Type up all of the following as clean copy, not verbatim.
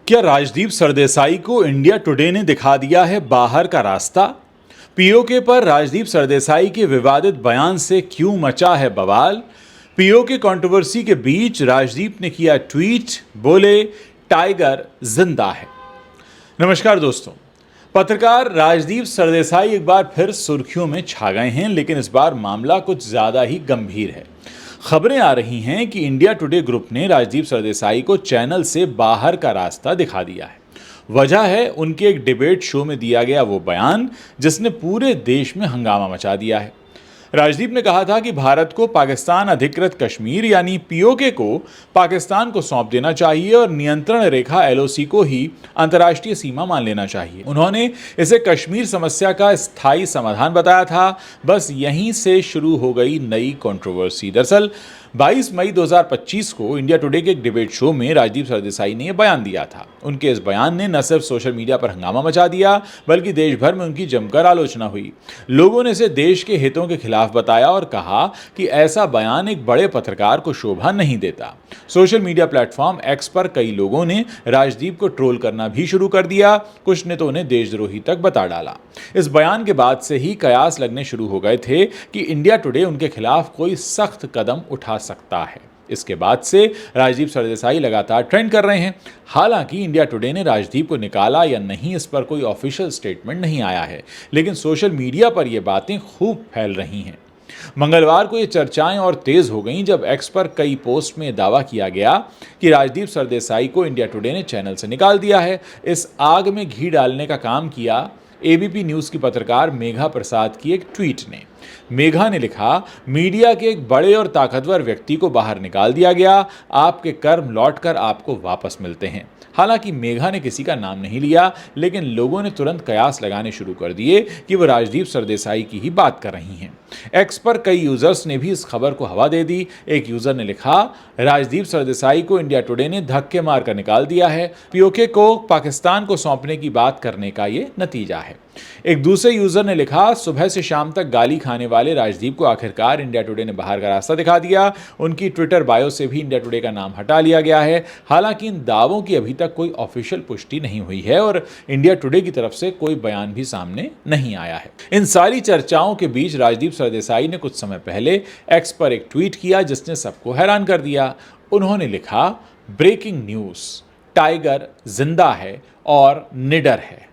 क्या राजदीप सरदेसाई को India today ने दिखा दिया है बाहर का रास्ता? पीओके पर राजदीप सरदेसाई के विवादित बयान से क्यों मचा है बवाल? पीओके कंट्रोवर्सी के बीच राजदीप ने किया ट्वीट, बोले टाइगर जिंदा है। नमस्कार दोस्तों, पत्रकार राजदीप सरदेसाई एक बार फिर सुर्खियों में छा गए हैं, लेकिन इस बार मामला कुछ ज्यादा ही गंभीर है। खबरें आ रही हैं कि इंडिया टुडे ग्रुप ने राजदीप सरदेसाई को चैनल से बाहर का रास्ता दिखा दिया है। वजह है उनके एक डिबेट शो में दिया गया वो बयान जिसने पूरे देश में हंगामा मचा दिया है। राजदीप ने कहा था कि भारत को पाकिस्तान अधिकृत कश्मीर यानी पीओके को पाकिस्तान को सौंप देना चाहिए और नियंत्रण रेखा एलओसी को ही अंतर्राष्ट्रीय सीमा मान लेना चाहिए। उन्होंने इसे कश्मीर समस्या का स्थायी समाधान बताया था। बस यहीं से शुरू हो गई नई कंट्रोवर्सी। दरअसल 22 मई 2025 को इंडिया टुडे के एक डिबेट शो में राजदीप सरदेसाई ने यह बयान दिया था। उनके इस बयान ने न सिर्फ सोशल मीडिया पर हंगामा मचा दिया, बल्कि देश भर में उनकी जमकर आलोचना हुई। लोगों ने इसे देश के हितों के खिलाफ बताया और कहा कि ऐसा बयान एक बड़े पत्रकार को शोभा नहीं देता। सोशल मीडिया प्लेटफॉर्म एक्स पर कई लोगों ने राजदीप को ट्रोल करना भी शुरू कर दिया। कुछ ने तो उन्हें देशद्रोही तक बता डाला। इस बयान के बाद से ही कयास लगने शुरू हो गए थे कि इंडिया टुडे उनके खिलाफ कोई सख्त कदम उठा सकता है। इसके बाद से राजदीप सरदेसाई लगातार ट्रेंड कर रहे हैं। हालांकि इंडिया टुडे ने राजदीप को निकाला या नहीं, इस पर कोई ऑफिशियल स्टेटमेंट नहीं आया है, लेकिन सोशल मीडिया पर यह बातें खूब फैल रही हैं। मंगलवार को ये चर्चाएं और तेज हो गईं जब एक्स पर कई पोस्ट में दावा किया गया कि राजदीप सरदेसाई को इंडिया टुडे ने चैनल से निकाल दिया है। इस आग में घी डालने का काम किया एबीपी न्यूज़ की पत्रकार मेघा प्रसाद की एक ट्वीट ने। मेघा ने लिखा, मीडिया के एक बड़े और ताकतवर व्यक्ति को बाहर निकाल दिया गया। आपके कर्म लौटकर आपको वापस मिलते हैं। हालांकि मेघा ने किसी का नाम नहीं लिया, लेकिन लोगों ने तुरंत कयास लगाने शुरू कर दिए कि वो राजदीप सरदेसाई की ही बात कर रही हैं। एक्स पर कई यूजर्स ने भी इस खबर को हवा दे दी। एक यूजर ने लिखा, राजदीप सरदेसाई को इंडिया टुडे ने धक्के मारकर निकाल दिया है। पीओके को पाकिस्तान को सौंपने की बात करने का ये नतीजा है। एक दूसरे यूजर ने लिखा, सुबह से शाम तक गाली खाने वाले राजदीप को आखिरकार इंडिया टुडे ने बाहर का रास्ता दिखा दिया। उनकी ट्विटर बायो से भी इंडिया टुडे का नाम हटा लिया गया है। हालांकि इन दावों की अभी तक कोई ऑफिशियल पुष्टि नहीं हुई है और इंडिया टुडे की तरफ से कोई बयान भी सामने नहीं आया है। इन सारी चर्चाओं के बीच राजदीप सरदेसाई ने कुछ समय पहले एक्स पर एक ट्वीट किया जिसने सबको हैरान कर दिया। उन्होंने लिखा, ब्रेकिंग न्यूज, टाइगर जिंदा है और निडर है।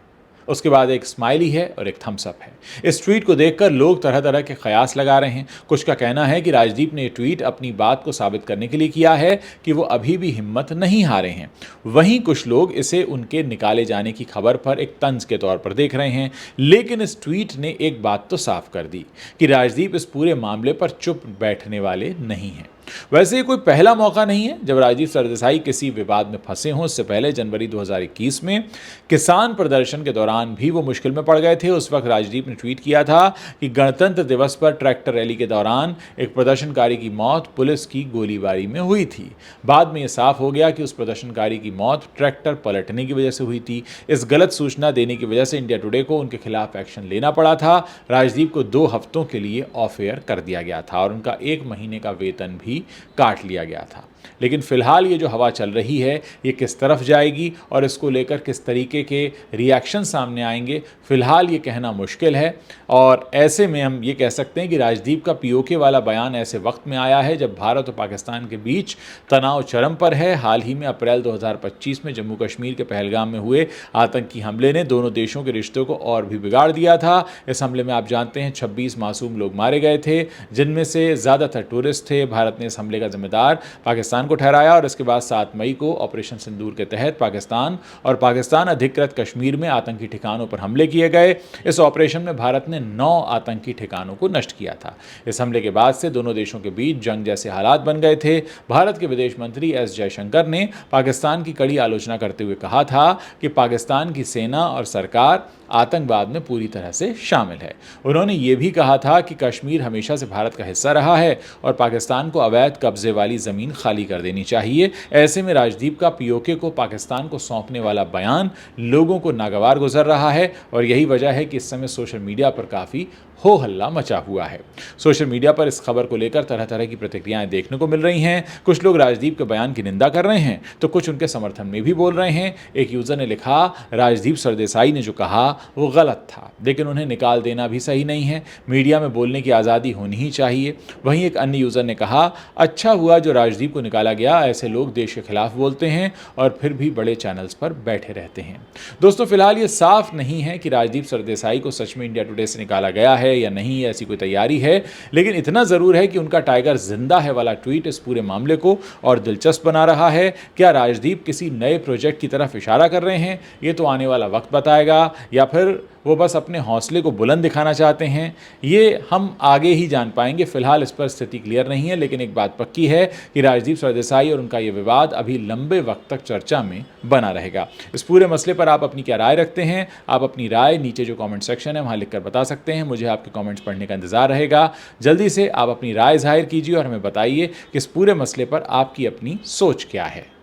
उसके बाद एक स्माइली है और एक थम्स अप है। इस ट्वीट को देखकर लोग तरह तरह के कयास लगा रहे हैं। कुछ का कहना है कि राजदीप ने ट्वीट अपनी बात को साबित करने के लिए किया है कि वो अभी भी हिम्मत नहीं हारे हैं। वहीं कुछ लोग इसे उनके निकाले जाने की खबर पर एक तंज के तौर पर देख रहे हैं। लेकिन इस ट्वीट ने एक बात तो साफ कर दी कि राजदीप इस पूरे मामले पर चुप बैठने वाले नहीं हैं। वैसे कोई पहला मौका नहीं है जब राजदीप सरदेसाई किसी विवाद में फंसे हों। इससे पहले जनवरी 2021 में किसान प्रदर्शन के दौरान भी वो मुश्किल में पड़ गए थे। उस वक्त राजदीप ने ट्वीट किया था कि गणतंत्र दिवस पर ट्रैक्टर रैली के दौरान एक प्रदर्शनकारी की मौत पुलिस की गोलीबारी में हुई थी। बाद में यह साफ हो गया कि उस प्रदर्शनकारी की मौत ट्रैक्टर पलटने की वजह से हुई थी। इस गलत सूचना देने की वजह से इंडिया टुडे को उनके खिलाफ एक्शन लेना पड़ा था। राजदीप को 2 हफ्तों के लिए ऑफ एयर कर दिया गया था और उनका 1 महीने का वेतन भी काट लिया गया था। लेकिन फिलहाल ये जो हवा चल रही है ये किस तरफ जाएगी और इसको लेकर किस तरीके के रिएक्शन सामने आएंगे, फिलहाल ये कहना मुश्किल है। और ऐसे में हम ये कह सकते हैं कि राजदीप का पीओके वाला बयान ऐसे वक्त में आया है जब भारत और पाकिस्तान के बीच तनाव चरम पर है। हाल ही में अप्रैल 2025 में जम्मू कश्मीर के पहलगाम में हुए आतंकी हमले ने दोनों देशों के रिश्तों को और भी बिगाड़ दिया था। इस हमले में आप जानते हैं 26 मासूम लोग मारे गए थे, जिनमें से ज़्यादातर टूरिस्ट थे। भारत ने इस हमले का जिम्मेदार पाकिस्तान को ठहराया और इसके बाद 7 मई को ऑपरेशन सिंदूर के तहत पाकिस्तान और पाकिस्तान अधिकृत कश्मीर में आतंकी ठिकानों पर हमले किए गए। इस ऑपरेशन में भारत ने 9 आतंकी ठिकानों को नष्ट किया था। इस हमले के बाद से दोनों देशों के बीच जंग जैसे हालात बन गए थे। भारत के विदेश मंत्री एस जयशंकर ने पाकिस्तान की कड़ी आलोचना करते हुए कहा था कि पाकिस्तान की सेना और सरकार आतंकवाद में पूरी तरह से शामिल है। उन्होंने ये भी कहा था कि कश्मीर हमेशा से भारत का हिस्सा रहा है और पाकिस्तान को अवैध कब्जे वाली ज़मीन खाली कर देनी चाहिए। ऐसे में राजदीप का पीओके को पाकिस्तान को सौंपने वाला बयान लोगों को नागवार गुजर रहा है और यही वजह है कि इस समय सोशल मीडिया पर काफ़ी हो हल्ला मचा हुआ है। सोशल मीडिया पर इस खबर को लेकर तरह तरह की प्रतिक्रियाएं देखने को मिल रही हैं। कुछ लोग राजदीप के बयान की निंदा कर रहे हैं तो कुछ उनके समर्थन में भी बोल रहे हैं। एक यूजर ने लिखा, राजदीप सरदेसाई ने जो कहा वो गलत था, लेकिन उन्हें निकाल देना भी सही नहीं है। मीडिया में बोलने की आज़ादी होनी ही चाहिए। वहीं एक अन्य यूजर ने कहा, अच्छा हुआ जो राजदीप को निकाला गया, ऐसे लोग देश के खिलाफ बोलते हैं और फिर भी बड़े चैनल्स पर बैठे रहते हैं। दोस्तों, फिलहाल ये साफ नहीं है कि राजदीप सरदेसाई को सच में इंडिया टुडे से निकाला गया है या नहीं, ऐसी कोई तैयारी है, लेकिन इतना जरूर है कि उनका टाइगर जिंदा है वाला ट्वीट इस पूरे मामले को और दिलचस्प बना रहा है। क्या राजदीप किसी नए प्रोजेक्ट की तरफ इशारा कर रहे हैं? ये तो आने वाला वक्त बताएगा, या फिर वो बस अपने हौसले को बुलंद दिखाना चाहते हैं, ये हम आगे ही जान पाएंगे। फिलहाल इस पर स्थिति क्लियर नहीं है, लेकिन एक बात पक्की है कि राजदीप सरदेसाई और उनका ये विवाद अभी लंबे वक्त तक चर्चा में बना रहेगा। इस पूरे मसले पर आप अपनी क्या राय रखते हैं? आप अपनी राय नीचे जो कमेंट सेक्शन है वहां लिखकर बता सकते हैं। मुझे आपके कमेंट्स पढ़ने का इंतजार रहेगा। जल्दी से आप अपनी राय जाहिर कीजिए और हमें बताइए कि इस पूरे मसले पर आपकी अपनी सोच क्या है।